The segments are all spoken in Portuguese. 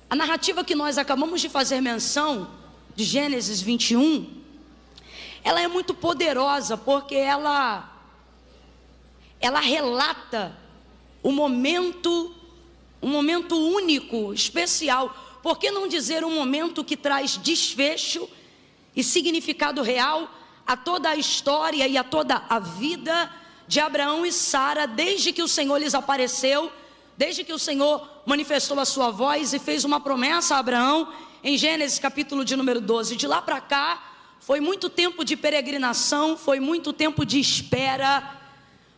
A narrativa que nós acabamos de fazer menção, de Gênesis 21, ela é muito poderosa, porque ela relata um momento único, especial. Por que não dizer um momento que traz desfecho e significado real a toda a história e a toda a vida de Abraão e Sara, desde que o Senhor lhes apareceu, desde que o Senhor manifestou a sua voz e fez uma promessa a Abraão, em Gênesis capítulo de número 12. De lá para cá, foi muito tempo de peregrinação, foi muito tempo de espera,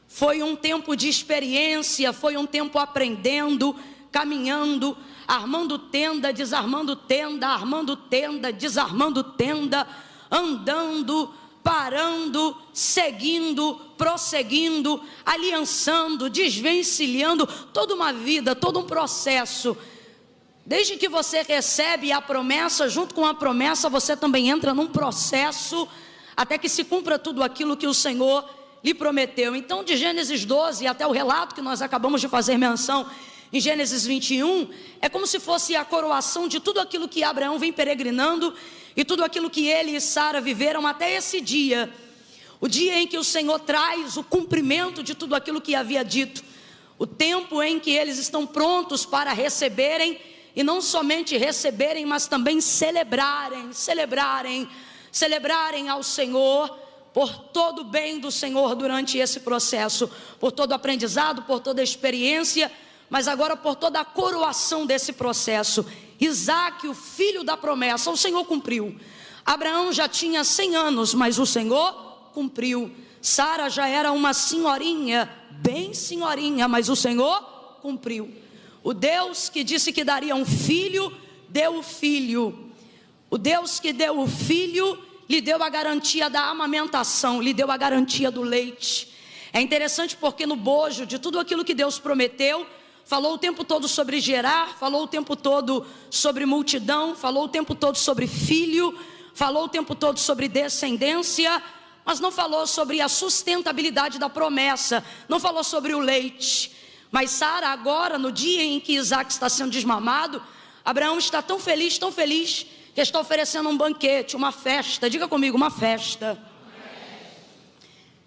foi um tempo de experiência, foi um tempo aprendendo, caminhando, armando tenda, desarmando tenda, armando tenda, desarmando tenda, andando, parando, seguindo, prosseguindo, aliançando, desvencilhando, toda uma vida, todo um processo. Desde que você recebe a promessa, junto com a promessa, você também entra num processo, até que se cumpra tudo aquilo que o Senhor lhe prometeu. Então, de Gênesis 12 até o relato que nós acabamos de fazer menção, em Gênesis 21, é como se fosse a coroação de tudo aquilo que Abraão vem peregrinando, e tudo aquilo que ele e Sara viveram até esse dia, o dia em que o Senhor traz o cumprimento de tudo aquilo que havia dito, o tempo em que eles estão prontos para receberem, e não somente receberem, mas também celebrarem ao Senhor, por todo o bem do Senhor durante esse processo, por todo o aprendizado, por toda a experiência, mas agora por toda a coroação desse processo. Isaac, o filho da promessa, o Senhor cumpriu. Abraão já tinha 100 anos, mas o Senhor cumpriu. Sara já era uma senhorinha, bem senhorinha, mas o Senhor cumpriu. O Deus que disse que daria um filho, deu o filho. O Deus que deu o filho, lhe deu a garantia da amamentação, lhe deu a garantia do leite. É interessante porque no bojo de tudo aquilo que Deus prometeu, falou o tempo todo sobre gerar, falou o tempo todo sobre multidão, falou o tempo todo sobre filho, falou o tempo todo sobre descendência, mas não falou sobre a sustentabilidade da promessa, não falou sobre o leite. Mas Sara agora, no dia em que Isaac está sendo desmamado, Abraão está tão feliz, que está oferecendo um banquete, uma festa. Diga comigo, uma festa.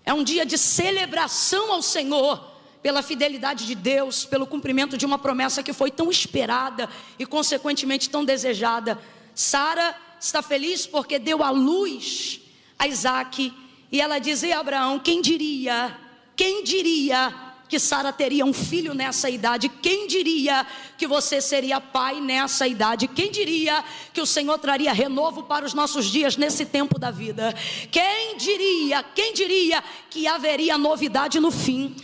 É um dia de celebração ao Senhor, pela fidelidade de Deus, pelo cumprimento de uma promessa que foi tão esperada e consequentemente tão desejada. Sara está feliz porque deu à luz a Isaac, e ela diz: e Abraão, quem diria que Sara teria um filho nessa idade? Quem diria que você seria pai nessa idade? Quem diria que o Senhor traria renovo para os nossos dias nesse tempo da vida? Quem diria que haveria novidade no fim?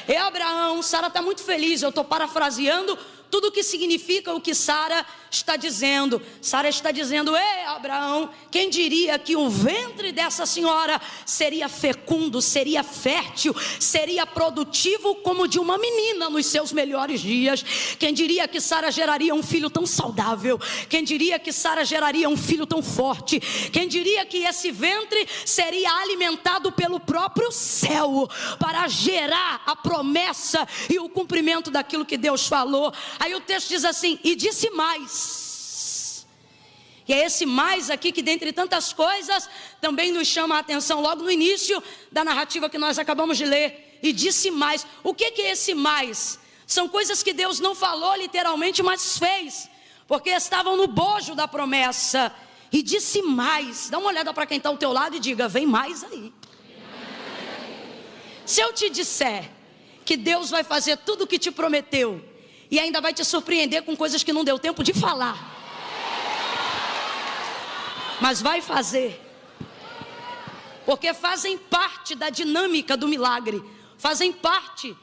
E Abraão, Sara está muito feliz, eu estou parafraseando tudo o que significa o que Sara está dizendo. Sara está dizendo: ei Abraão, quem diria que o ventre dessa senhora seria fecundo, seria fértil, seria produtivo como de uma menina nos seus melhores dias? Quem diria que Sara geraria um filho tão saudável? Quem diria que Sara geraria um filho tão forte? Quem diria que esse ventre seria alimentado pelo próprio céu para gerar a promessa e o cumprimento daquilo que Deus falou? Aí o texto diz assim: e disse mais. E é esse mais aqui que, dentre tantas coisas, também nos chama a atenção logo no início da narrativa que nós acabamos de ler. E disse mais. O que é esse mais? São coisas que Deus não falou literalmente, mas fez, porque estavam no bojo da promessa. E disse mais. Dá uma olhada para quem está ao teu lado e diga: vem mais aí. Se eu te disser que Deus vai fazer tudo o que te prometeu, e ainda vai te surpreender com coisas que não deu tempo de falar, mas vai fazer, porque fazem parte da dinâmica do milagre, fazem parte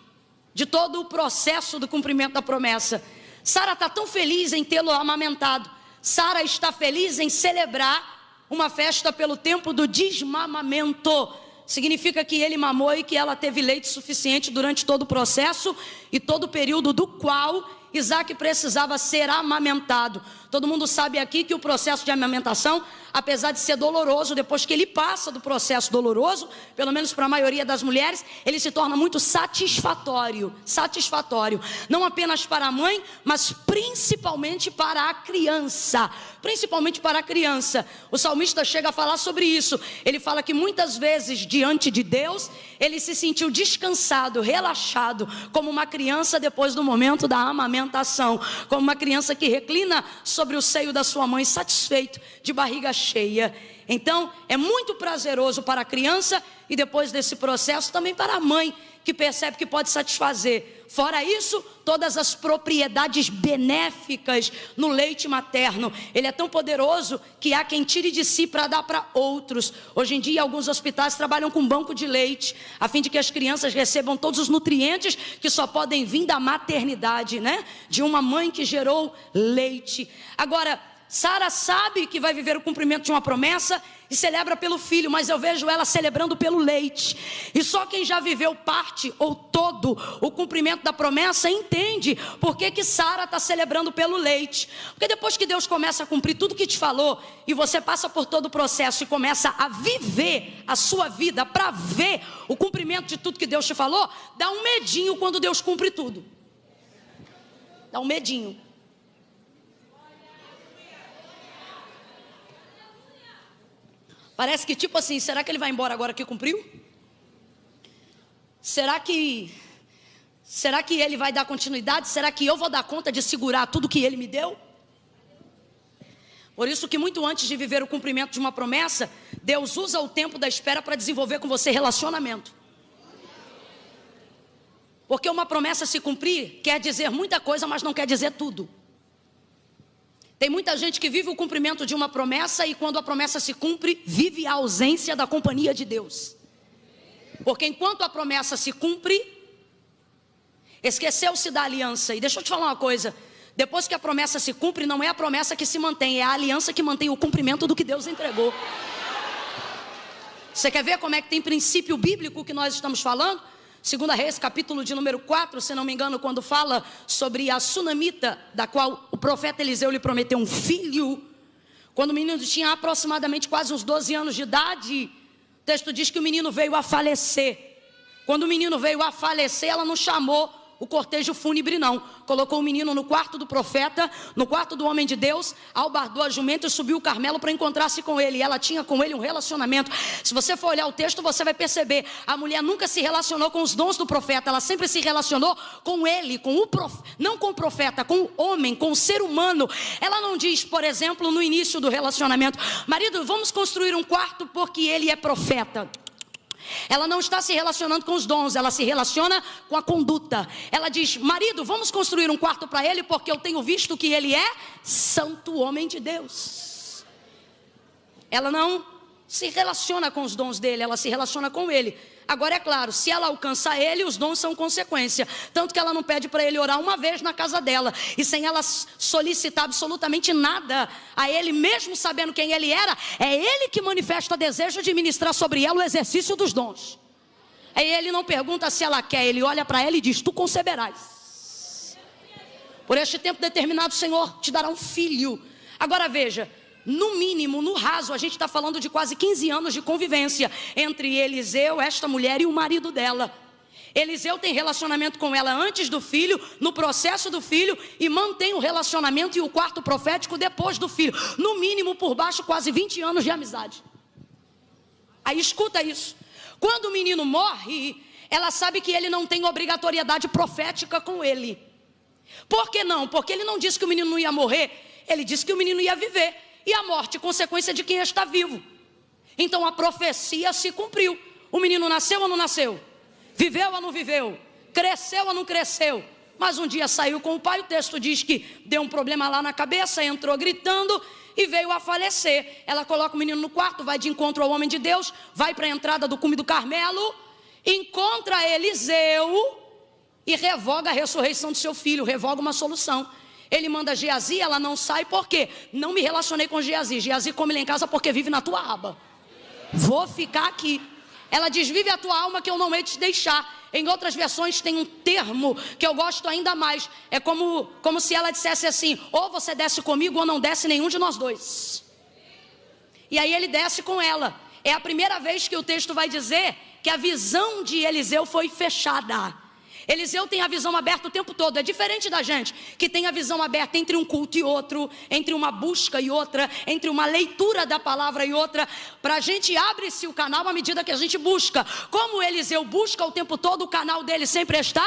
de todo o processo do cumprimento da promessa. Sara está tão feliz em tê-lo amamentado. Sara está feliz em celebrar uma festa pelo tempo do desmamamento. Significa que ele mamou e que ela teve leite suficiente durante todo o processo e todo o período do qual Isaac precisava ser amamentado. Todo mundo sabe aqui que o processo de amamentação, apesar de ser doloroso, depois que ele passa do processo doloroso, pelo menos para a maioria das mulheres, ele se torna muito satisfatório. Satisfatório. Não apenas para a mãe, mas principalmente para a criança. Principalmente para a criança. O salmista chega a falar sobre isso. Ele fala que muitas vezes, diante de Deus, ele se sentiu descansado, relaxado, como uma criança depois do momento da amamentação. Como uma criança que reclina sobre o seio da sua mãe, satisfeito, de barriga cheia. Então, é muito prazeroso para a criança e depois desse processo também para a mãe, que percebe que pode satisfazer. Fora isso, todas as propriedades benéficas no leite materno. Ele é tão poderoso que há quem tire de si para dar para outros. Hoje em dia, alguns hospitais trabalham com banco de leite, a fim de que as crianças recebam todos os nutrientes que só podem vir da maternidade, né? De uma mãe que gerou leite. Agora, Sara sabe que vai viver o cumprimento de uma promessa e celebra pelo filho, mas eu vejo ela celebrando pelo leite. E só quem já viveu parte ou todo o cumprimento da promessa entende por que Sara está celebrando pelo leite. Porque depois que Deus começa a cumprir tudo que te falou e você passa por todo o processo e começa a viver a sua vida para ver o cumprimento de tudo que Deus te falou, dá um medinho quando Deus cumpre tudo. Dá um medinho. Parece que tipo assim, será que ele vai embora agora que cumpriu? Será que ele vai dar continuidade? Será que eu vou dar conta de segurar tudo que ele me deu? Por isso que muito antes de viver o cumprimento de uma promessa, Deus usa o tempo da espera para desenvolver com você relacionamento. Porque uma promessa se cumprir quer dizer muita coisa, mas não quer dizer tudo. Tem muita gente que vive o cumprimento de uma promessa e quando a promessa se cumpre, vive a ausência da companhia de Deus. Porque enquanto a promessa se cumpre, esqueceu-se da aliança. E deixa eu te falar uma coisa, depois que a promessa se cumpre, não é a promessa que se mantém, é a aliança que mantém o cumprimento do que Deus entregou. Você quer ver como é que tem princípio bíblico que nós estamos falando? 2 Reis, capítulo de número 4, se não me engano, quando fala sobre a sunamita, da qual o profeta Eliseu lhe prometeu um filho, quando o menino tinha aproximadamente quase uns 12 anos de idade, o texto diz que o menino veio a falecer. Quando o menino veio a falecer, ela não chamou o cortejo fúnebre não, colocou o menino no quarto do profeta, no quarto do homem de Deus, albardou a jumenta e subiu o Carmelo para encontrar-se com ele, e ela tinha com ele um relacionamento. Se você for olhar o texto, você vai perceber, a mulher nunca se relacionou com os dons do profeta, ela sempre se relacionou com ele, com o não com o profeta, com o homem, com o ser humano. Ela não diz, por exemplo, no início do relacionamento, marido, vamos construir um quarto porque ele é profeta. Ela não está se relacionando com os dons, ela se relaciona com a conduta. Ela diz, marido, vamos construir um quarto para ele, porque eu tenho visto que ele é santo homem de Deus. Ela não se relaciona com os dons dele, ela se relaciona com ele. Agora é claro, se ela alcança ele, os dons são consequência. Tanto que ela não pede para ele orar uma vez na casa dela, e sem ela solicitar absolutamente nada a ele, mesmo sabendo quem ele era, é ele que manifesta desejo de ministrar sobre ela o exercício dos dons. Aí ele não pergunta se ela quer, ele olha para ela e diz, tu conceberás. Por este tempo determinado o Senhor te dará um filho. Agora veja, no mínimo, no raso, a gente está falando de quase 15 anos de convivência entre Eliseu, esta mulher e o marido dela. Eliseu tem relacionamento com ela antes do filho, no processo do filho, e mantém o relacionamento e o quarto profético depois do filho. No mínimo, por baixo, quase 20 anos de amizade. Aí escuta isso. Quando o menino morre, ela sabe que ele não tem obrigatoriedade profética com ele. Por que não? Porque ele não disse que o menino não ia morrer, ele disse que o menino ia viver. E a morte, consequência de quem está vivo. Então a profecia se cumpriu. O menino nasceu ou não nasceu? Viveu ou não viveu? Cresceu ou não cresceu? Mas um dia saiu com o pai, o texto diz que deu um problema lá na cabeça, entrou gritando e veio a falecer. Ela coloca o menino no quarto, vai de encontro ao homem de Deus, vai para a entrada do cume do Carmelo, encontra Eliseu e revoga a ressurreição do seu filho, revoga uma solução. Ele manda Geazi, ela não sai, por quê? Não me relacionei com Geazi. Geazi come lá em casa porque vive na tua aba. Vou ficar aqui. Ela diz, vive a tua alma que eu não hei de te deixar. Em outras versões tem um termo que eu gosto ainda mais. É como se ela dissesse assim: ou você desce comigo ou não desce nenhum de nós dois. E aí ele desce com ela. É a primeira vez que o texto vai dizer que a visão de Eliseu foi fechada. Eliseu tem a visão aberta o tempo todo. É diferente da gente, que tem a visão aberta entre um culto e outro, entre uma busca e outra, entre uma leitura da palavra e outra. Para a gente abre-se o canal à medida que a gente busca. Como Eliseu busca o tempo todo, o canal dele sempre está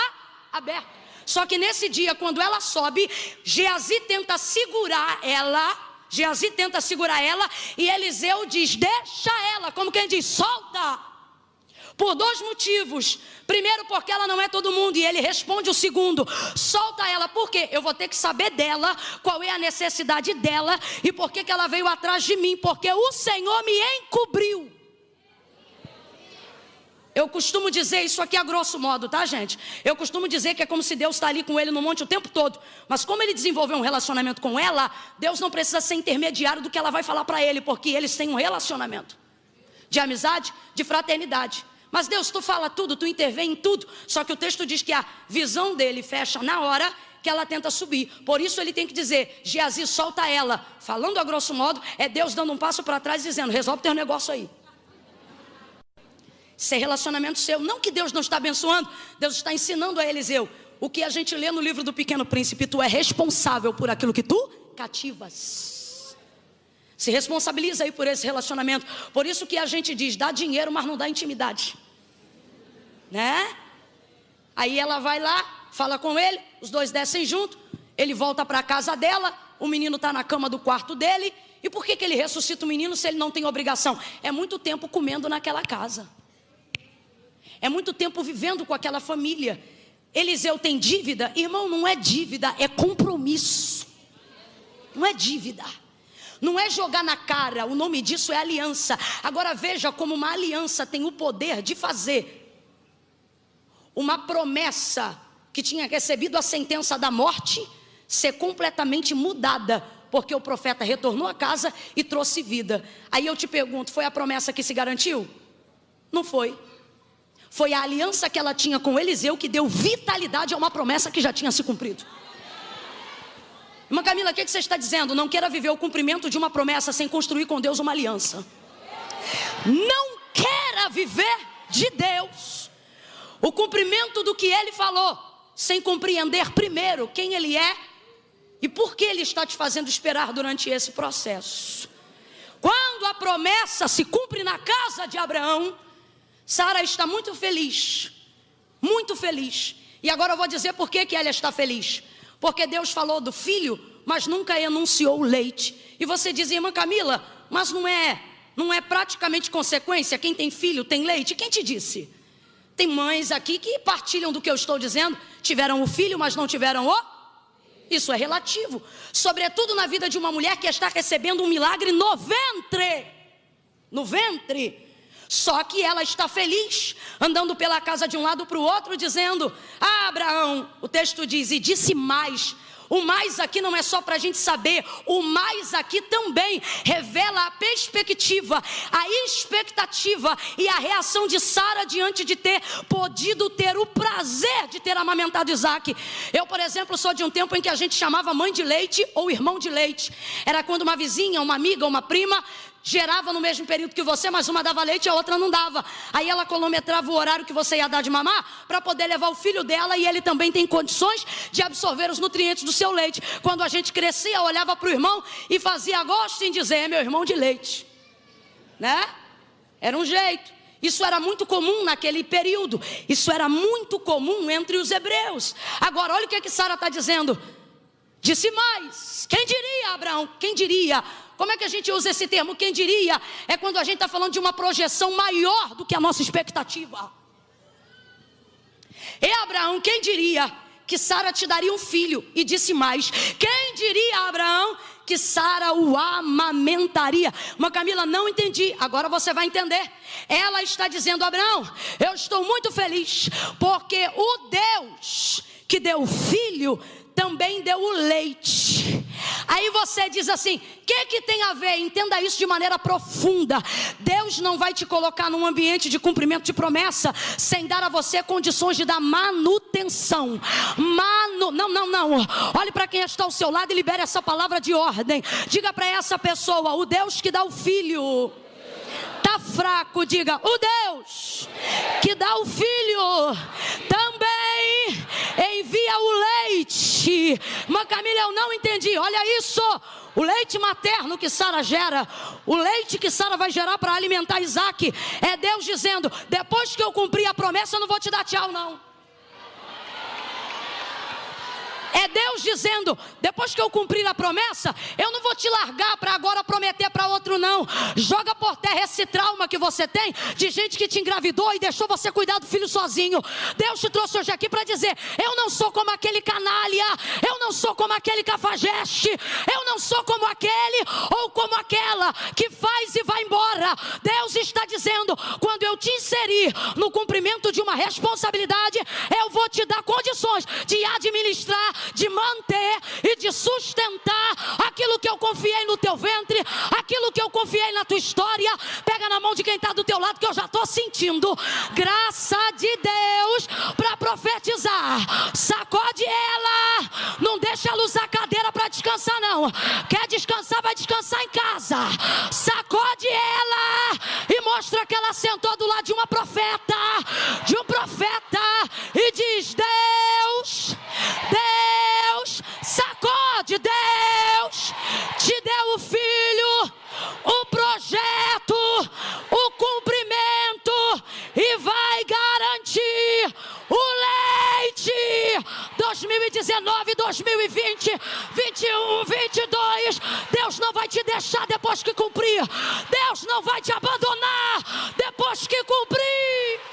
aberto. Só que nesse dia, quando ela sobe, Geazi tenta segurar ela. E Eliseu diz: deixa ela, como quem diz, solta. Por dois motivos. Primeiro, porque ela não é todo mundo. E ele responde o segundo: solta ela. Por quê? Eu vou ter que saber dela, qual é a necessidade dela e por que ela veio atrás de mim. Porque o Senhor me encobriu. Eu costumo dizer isso aqui a grosso modo, tá, gente? Eu costumo dizer que é como se Deus está ali com ele no monte o tempo todo. Mas como ele desenvolveu um relacionamento com ela, Deus não precisa ser intermediário do que ela vai falar para ele, porque eles têm um relacionamento de amizade, de fraternidade. Mas Deus, tu fala tudo, tu intervém em tudo. Só que o texto diz que a visão dele fecha na hora que ela tenta subir. Por isso ele tem que dizer: Geazi, solta ela. Falando a grosso modo, é Deus dando um passo para trás dizendo: resolve teu negócio aí. Isso é relacionamento seu. Não que Deus não está abençoando, Deus está ensinando a Eliseu. O que a gente lê no livro do Pequeno Príncipe: tu é responsável por aquilo que tu cativas. Se responsabiliza aí por esse relacionamento. Por isso que a gente diz: dá dinheiro, mas não dá intimidade, né? Aí ela vai lá, fala com ele, os dois descem junto. Ele volta para a casa dela, o menino está na cama do quarto dele. E por que ele ressuscita o menino se ele não tem obrigação? É muito tempo comendo naquela casa, é muito tempo vivendo com aquela família. Eliseu tem dívida? Irmão, não é dívida, é compromisso. Não é dívida, não é jogar na cara, o nome disso é aliança. Agora veja como uma aliança tem o poder de fazer uma promessa que tinha recebido a sentença da morte ser completamente mudada, porque o profeta retornou a casa e trouxe vida. Aí eu te pergunto, foi a promessa que se garantiu? Não foi. Foi a aliança que ela tinha com Eliseu que deu vitalidade a uma promessa que já tinha se cumprido. Irmã Camila, o que você está dizendo? Não queira viver o cumprimento de uma promessa sem construir com Deus uma aliança. Não queira viver de Deus o cumprimento do que Ele falou sem compreender primeiro quem Ele é e por que Ele está te fazendo esperar durante esse processo. Quando a promessa se cumpre na casa de Abraão, Sara está muito feliz, muito feliz. E agora eu vou dizer por que ela está feliz. Porque Deus falou do filho, mas nunca enunciou o leite. E você diz: irmã Camila, mas não é praticamente consequência? Quem tem filho tem leite? Quem te disse? Tem mães aqui que partilham do que eu estou dizendo. Tiveram o filho, mas não tiveram o... Isso é relativo. Sobretudo na vida de uma mulher que está recebendo um milagre no ventre. No ventre. Só que ela está feliz, andando pela casa de um lado para o outro, dizendo: ah, Abraão, o texto diz, e disse mais. O mais aqui não é só para a gente saber, o mais aqui também revela a perspectiva, a expectativa e a reação de Sara diante de ter podido ter o prazer de ter amamentado Isaac. Eu, por exemplo, sou de um tempo em que a gente chamava mãe de leite ou irmão de leite. Era quando uma vizinha, uma amiga, uma prima gerava no mesmo período que você, mas uma dava leite e a outra não dava. Aí ela cronometrava o horário que você ia dar de mamar para poder levar o filho dela, e ele também tem condições de absorver os nutrientes do seu leite. Quando a gente crescia, olhava para o irmão e fazia gosto em dizer: é meu irmão de leite, né? Era um jeito. Isso era muito comum naquele período. Isso era muito comum entre os hebreus. Agora olha o que Sara está dizendo. Disse mais. Quem diria, Abraão? Quem diria? Como é que a gente usa esse termo? Quem diria? É quando a gente está falando de uma projeção maior do que a nossa expectativa. Abraão, quem diria que Sara te daria um filho? E disse mais. Quem diria, Abraão, que Sara o amamentaria? Mas Camila, não entendi. Agora você vai entender. Ela está dizendo: Abraão, eu estou muito feliz, porque o Deus que deu o filho também deu o leite. Aí você diz assim: o que tem a ver? Entenda isso de maneira profunda. Deus não vai te colocar num ambiente de cumprimento de promessa sem dar a você condições de dar manutenção. Não. Olhe para quem está ao seu lado e libere essa palavra de ordem. Diga para essa pessoa: o Deus que dá o filho está fraco. Diga: o Deus que dá o filho também envia o leite. Mas Camila, eu não entendi. Olha isso: o leite materno que Sara gera, o leite que Sara vai gerar para alimentar Isaac, é Deus dizendo: depois que eu cumprir a promessa, eu não vou te dar tchau não. É Deus dizendo: depois que eu cumprir a promessa, eu não vou te largar para agora prometer para outro não. Joga por terra esse trauma que você tem de gente que te engravidou e deixou você cuidar do filho sozinho. Deus te trouxe hoje aqui para dizer: eu não sou como aquele canalha, eu não sou como aquele cafajeste, eu não sou como aquele ou como aquela que faz e vai embora. Deus está dizendo: quando eu te inserir no cumprimento de uma responsabilidade, eu vou te dar condições de administrar, de manter e de sustentar aquilo que eu confiei no teu ventre, aquilo que eu confiei na tua história. Pega na mão de quem está do teu lado, que eu já estou sentindo graça de Deus para profetizar. Sacode ela, não deixa ela usar cadeira para descansar não. Quer descansar, vai descansar em casa. Sacode ela e mostra que ela sentou do lado de uma profeta, e diz: Deus, sacode, Deus te deu o filho, o projeto, o cumprimento e vai garantir o leite. 2019, 2020, 21, 22, Deus não vai te deixar depois que cumprir. Deus não vai te abandonar depois que cumprir.